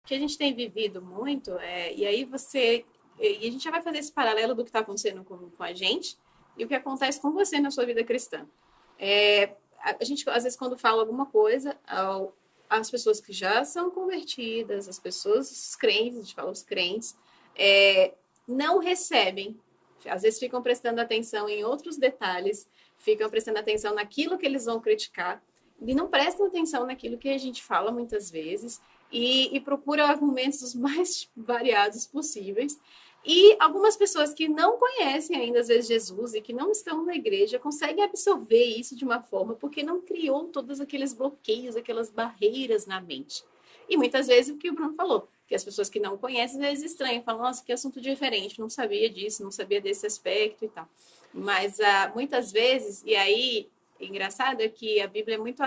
que a gente tem vivido muito, e aí e a gente já vai fazer esse paralelo do que está acontecendo com a gente e o que acontece com você na sua vida cristã. A gente, às vezes, quando fala alguma coisa, as pessoas que já são convertidas, as pessoas, os crentes, a gente fala os crentes, não recebem, às vezes ficam prestando atenção em outros detalhes, ficam prestando atenção naquilo que eles vão criticar, e não prestam atenção naquilo que a gente fala muitas vezes, e procuram argumentos os mais variados possíveis. E algumas pessoas que não conhecem ainda, às vezes, Jesus e que não estão na igreja, conseguem absorver isso de uma forma porque não criou todos aqueles bloqueios, aquelas barreiras na mente. E muitas vezes o que o Bruno falou, que as pessoas que não conhecem, às vezes estranham, falam, nossa, que assunto diferente, não sabia disso, não sabia desse aspecto e tal. Mas muitas vezes, e aí, engraçado é que a Bíblia é muito,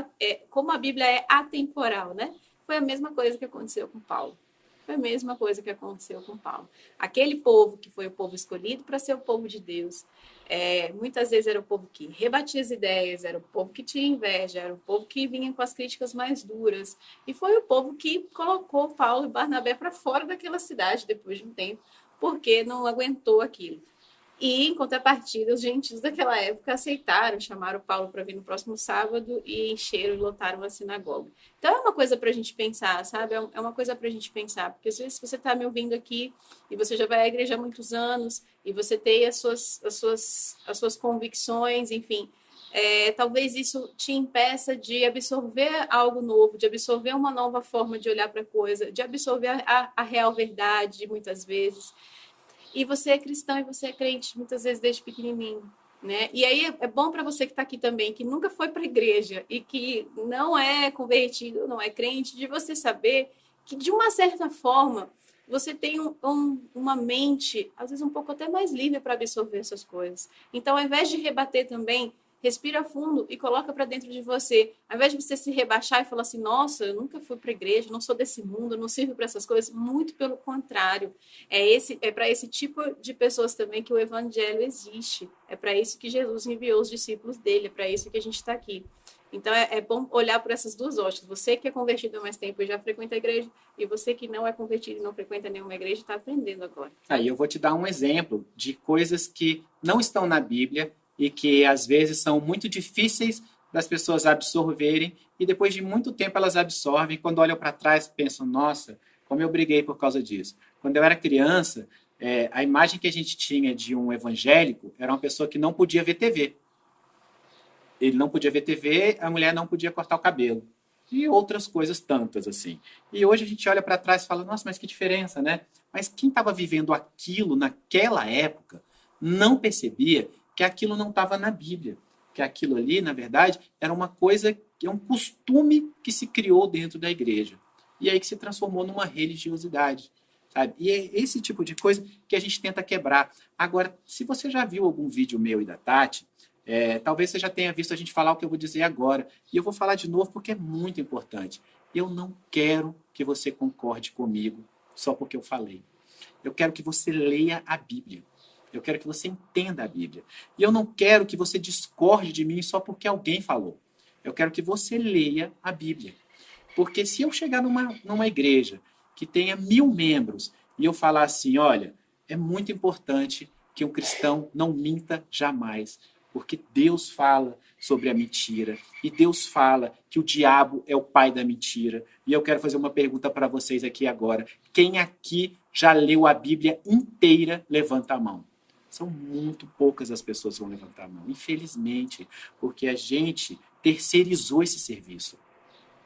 como a Bíblia é atemporal, né? Foi a mesma coisa que aconteceu com Paulo. Foi a mesma coisa que aconteceu com Paulo. Aquele povo que foi o povo escolhido para ser o povo de Deus, muitas vezes era o povo que rebatia as ideias, era o povo que tinha inveja, era o povo que vinha com as críticas mais duras. E foi o povo que colocou Paulo e Barnabé para fora daquela cidade depois de um tempo, porque não aguentou aquilo. E, em contrapartida, os gentios daquela época aceitaram, chamaram Paulo para vir no próximo sábado e encheram e lotaram a sinagoga. Então, é uma coisa para a gente pensar, sabe? É uma coisa para a gente pensar, porque às vezes você está me ouvindo aqui e você já vai à igreja há muitos anos e você tem as suas convicções, enfim. Talvez isso te impeça de absorver algo novo, de absorver uma nova forma de olhar para a coisa, de absorver a real verdade, muitas vezes. E você é cristão e você é crente, muitas vezes desde pequenininho, né? E aí é bom para você que está aqui também, que nunca foi para a igreja e que não é convertido, não é crente, de você saber que, de uma certa forma, você tem uma mente, às vezes um pouco até mais livre para absorver essas coisas. Então, ao invés de rebater também, respira fundo e coloca para dentro de você. Ao invés de você se rebaixar e falar assim, nossa, eu nunca fui para a igreja, não sou desse mundo, não sirvo para essas coisas. Muito pelo contrário. É para esse tipo de pessoas também que o evangelho existe. É para isso que Jesus enviou os discípulos dele, é para isso que a gente está aqui. Então, é bom olhar por essas duas óticas. Você que é convertido há mais tempo e já frequenta a igreja, e você que não é convertido e não frequenta nenhuma igreja, está aprendendo agora. Aí eu vou te dar um exemplo de coisas que não estão na Bíblia e que, às vezes, são muito difíceis das pessoas absorverem e, depois de muito tempo, elas absorvem. Quando olham para trás, pensam, nossa, como eu briguei por causa disso. Quando eu era criança, a imagem que a gente tinha de um evangélico era uma pessoa que não podia ver TV. Ele não podia ver TV, a mulher não podia cortar o cabelo. E outras coisas tantas, assim. E hoje a gente olha para trás e fala, nossa, mas que diferença, né? Mas quem estava vivendo aquilo naquela época não percebia que aquilo não estava na Bíblia. Que aquilo ali, na verdade, era uma coisa, é um costume que se criou dentro da igreja. E aí que se transformou numa religiosidade. Sabe? E é esse tipo de coisa que a gente tenta quebrar. Agora, se você já viu algum vídeo meu e da Tati, talvez você já tenha visto a gente falar o que eu vou dizer agora. E eu vou falar de novo porque é muito importante. Eu não quero que você concorde comigo só porque eu falei. Eu quero que você leia a Bíblia. Eu quero que você entenda a Bíblia. E eu não quero que você discorde de mim só porque alguém falou. Eu quero que você leia a Bíblia. Porque se eu chegar numa igreja que tenha 1000 membros e eu falar assim, olha, é muito importante que um cristão não minta jamais. Porque Deus fala sobre a mentira. E Deus fala que o diabo é o pai da mentira. E eu quero fazer uma pergunta para vocês aqui agora. Quem aqui já leu a Bíblia inteira, levanta a mão. São muito poucas as pessoas que vão levantar a mão, infelizmente, porque a gente terceirizou esse serviço.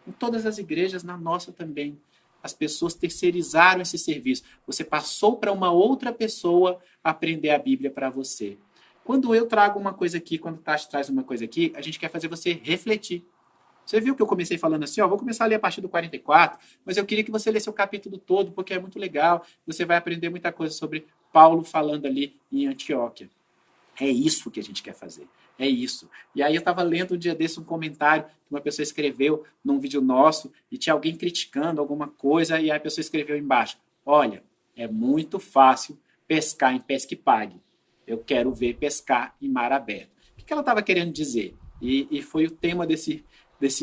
Em todas as igrejas, na nossa também. As pessoas terceirizaram esse serviço. Você passou para uma outra pessoa aprender a Bíblia para você. Quando eu trago uma coisa aqui, quando o Tati traz uma coisa aqui, a gente quer fazer você refletir. Você viu que eu comecei falando assim, vou começar a ler a partir do 44, mas eu queria que você lesse o capítulo todo, porque é muito legal. Você vai aprender muita coisa sobre Paulo falando ali em Antioquia. É isso que a gente quer fazer. É isso. E aí eu estava lendo um dia desse um comentário que uma pessoa escreveu num vídeo nosso e tinha alguém criticando alguma coisa e aí a pessoa escreveu embaixo, olha, é muito fácil pescar em pesca e pague. Eu quero ver pescar em mar aberto. O que ela estava querendo dizer? E foi o tema desse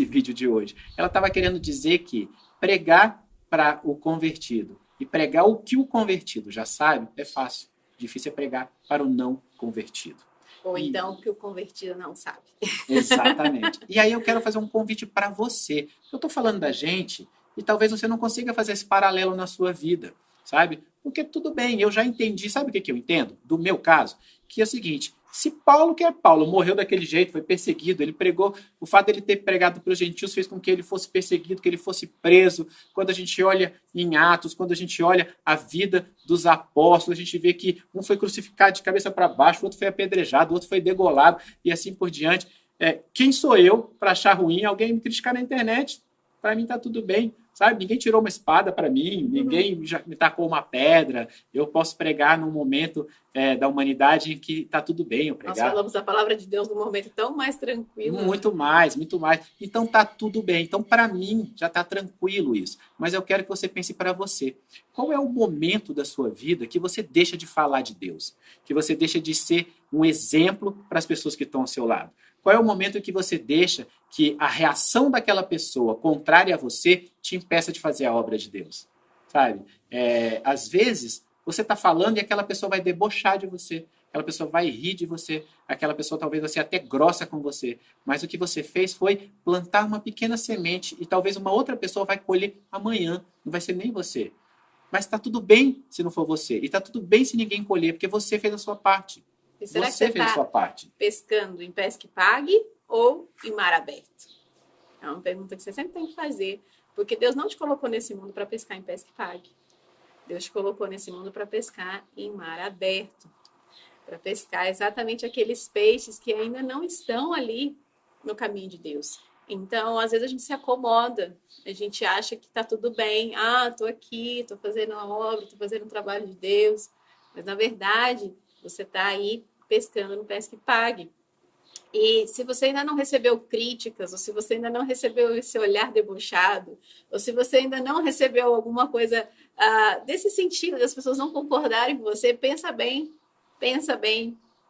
vídeo de hoje. Ela estava querendo dizer que pregar para o convertido e pregar o que o convertido já sabe, é fácil. Difícil é pregar para o não convertido. Ou então o que o convertido não sabe. Exatamente. E aí eu quero fazer um convite para você. Eu estou falando da gente e talvez você não consiga fazer esse paralelo na sua vida, sabe? Porque tudo bem, eu já entendi. Sabe o que eu entendo? Do meu caso, que é o seguinte: se Paulo, que é Paulo, morreu daquele jeito, foi perseguido, ele pregou, o fato dele ter pregado para os gentios fez com que ele fosse perseguido, que ele fosse preso. Quando a gente olha em Atos, quando a gente olha a vida dos apóstolos, a gente vê que um foi crucificado de cabeça para baixo, o outro foi apedrejado, o outro foi degolado e assim por diante. Quem sou eu para achar ruim alguém me criticar na internet? Para mim está tudo bem, sabe? Ninguém tirou uma espada para mim, ninguém já me tacou uma pedra. Eu posso pregar num momento da humanidade em que está tudo bem eu pregar. Nós falamos a palavra de Deus num momento tão mais tranquilo. Muito mais, muito mais. Então está tudo bem. Então, para mim, já está tranquilo isso. Mas eu quero que você pense para você. Qual é o momento da sua vida que você deixa de falar de Deus? Que você deixa de ser um exemplo para as pessoas que estão ao seu lado? Qual é o momento em que você deixa que a reação daquela pessoa contrária a você te impeça de fazer a obra de Deus? Sabe? Às vezes, você está falando e aquela pessoa vai debochar de você. Aquela pessoa vai rir de você. Aquela pessoa talvez vai ser até grossa com você. Mas o que você fez foi plantar uma pequena semente e talvez uma outra pessoa vai colher amanhã. Não vai ser nem você. Mas está tudo bem se não for você. E está tudo bem se ninguém colher, porque você fez a sua parte. E será você que fez a sua parte. Pescando em pesca e pague ou em mar aberto? É uma pergunta que você sempre tem que fazer, porque Deus não te colocou nesse mundo para pescar em pesca e pague. Deus te colocou nesse mundo para pescar em mar aberto, para pescar exatamente aqueles peixes que ainda não estão ali no caminho de Deus. Então, às vezes a gente se acomoda, a gente acha que está tudo bem. Estou aqui, estou fazendo uma obra, estou fazendo um trabalho de Deus. Mas, na verdade, você está aí pescando no pesca e pague. E se você ainda não recebeu críticas, ou se você ainda não recebeu esse olhar debochado, ou se você ainda não recebeu alguma coisa desse sentido, das pessoas não concordarem com você, pensa bem,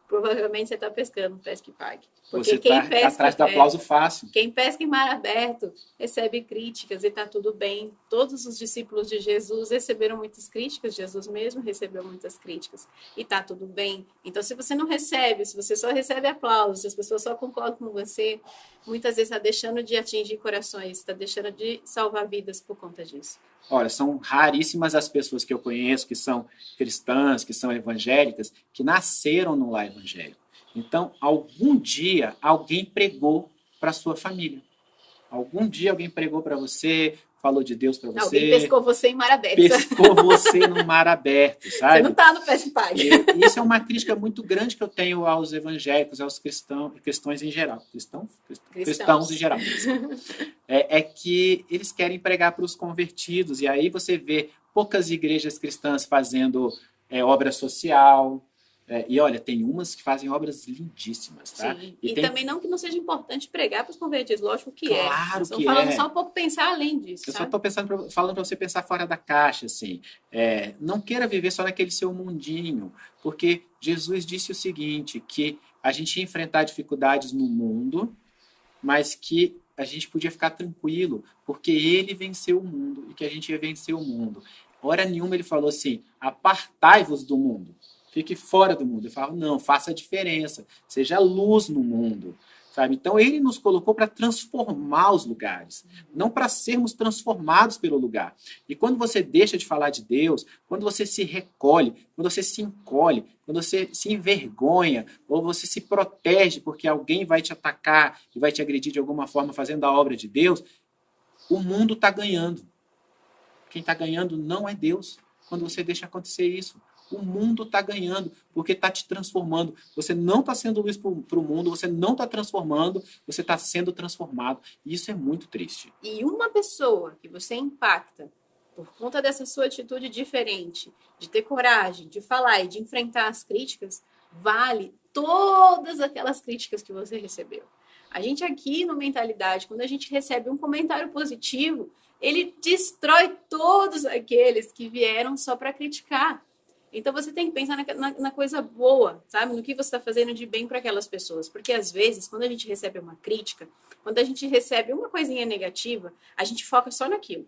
provavelmente você está pescando no pesca e pague. Porque você está atrás do aplauso fácil. Quem pesca em mar aberto recebe críticas e está tudo bem. Todos os discípulos de Jesus receberam muitas críticas, Jesus mesmo recebeu muitas críticas e está tudo bem. Então, se você não recebe, se você só recebe aplausos, se as pessoas só concordam com você, muitas vezes está deixando de atingir corações, está deixando de salvar vidas por conta disso. Olha, são raríssimas as pessoas que eu conheço que são cristãs, que são evangélicas, que nasceram no lar evangélico. Então, algum dia alguém pregou para sua família. Algum dia alguém pregou para você, falou de Deus para você. Alguém pescou você em mar aberto. Pescou você no mar aberto, sabe? Você não está no pesca e pague. Isso é uma crítica muito grande que eu tenho aos evangélicos, aos cristãos em geral. Cristãos em geral. É que eles querem pregar para os convertidos. E aí você vê poucas igrejas cristãs fazendo obra social. E olha, tem umas que fazem obras lindíssimas, tá? Sim. E também não que não seja importante pregar para os convertidos, lógico que claro é. Claro que falando só um pouco pensar além disso. Eu só estou falando para você pensar fora da caixa, assim. Não queira viver só naquele seu mundinho, porque Jesus disse o seguinte, que a gente ia enfrentar dificuldades no mundo, mas que a gente podia ficar tranquilo, porque ele venceu o mundo e que a gente ia vencer o mundo. Hora nenhuma ele falou assim, apartai-vos do mundo. Fique fora do mundo. Eu falo, não, faça a diferença. Seja luz no mundo. Sabe? Então, ele nos colocou para transformar os lugares. Não para sermos transformados pelo lugar. E quando você deixa de falar de Deus, quando você se recolhe, quando você se encolhe, quando você se envergonha, ou você se protege porque alguém vai te atacar e vai te agredir de alguma forma fazendo a obra de Deus, o mundo está ganhando. Quem está ganhando não é Deus. Quando você deixa acontecer isso. O mundo está ganhando, porque está te transformando. Você não está sendo luz para o mundo, você não está transformando, você está sendo transformado. E isso é muito triste. E uma pessoa que você impacta por conta dessa sua atitude diferente, de ter coragem, de falar e de enfrentar as críticas, vale todas aquelas críticas que você recebeu. A gente aqui no Mentalidade, quando a gente recebe um comentário positivo, ele destrói todos aqueles que vieram só para criticar. Então, você tem que pensar na coisa boa, sabe? No que você está fazendo de bem para aquelas pessoas. Porque, às vezes, quando a gente recebe uma crítica, quando a gente recebe uma coisinha negativa, a gente foca só naquilo.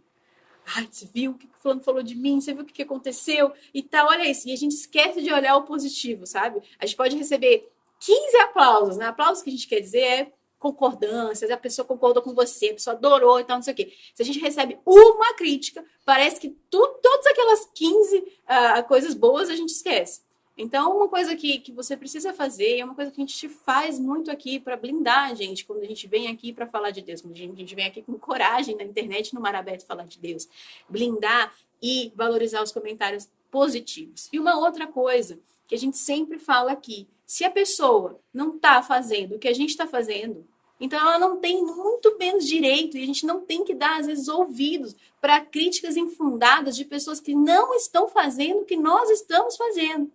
Ai, você viu o que o fulano falou de mim? Você viu o que aconteceu? E tal, olha isso. E a gente esquece de olhar o positivo, sabe? A gente pode receber 15 aplausos, né? Aplausos que a gente quer dizer é concordâncias, a pessoa concordou com você, a pessoa adorou e tal, não sei o quê. Se a gente recebe uma crítica, parece que todas aquelas 15 coisas boas a gente esquece. Então, uma coisa que você precisa fazer, é uma coisa que a gente faz muito aqui para blindar a gente, quando a gente vem aqui para falar de Deus, quando a gente vem aqui com coragem na internet, no mar aberto, falar de Deus, blindar e valorizar os comentários positivos. E uma outra coisa que a gente sempre fala aqui, se a pessoa não está fazendo o que a gente está fazendo, então ela não tem muito menos direito, e a gente não tem que dar, às vezes, ouvidos para críticas infundadas de pessoas que não estão fazendo o que nós estamos fazendo.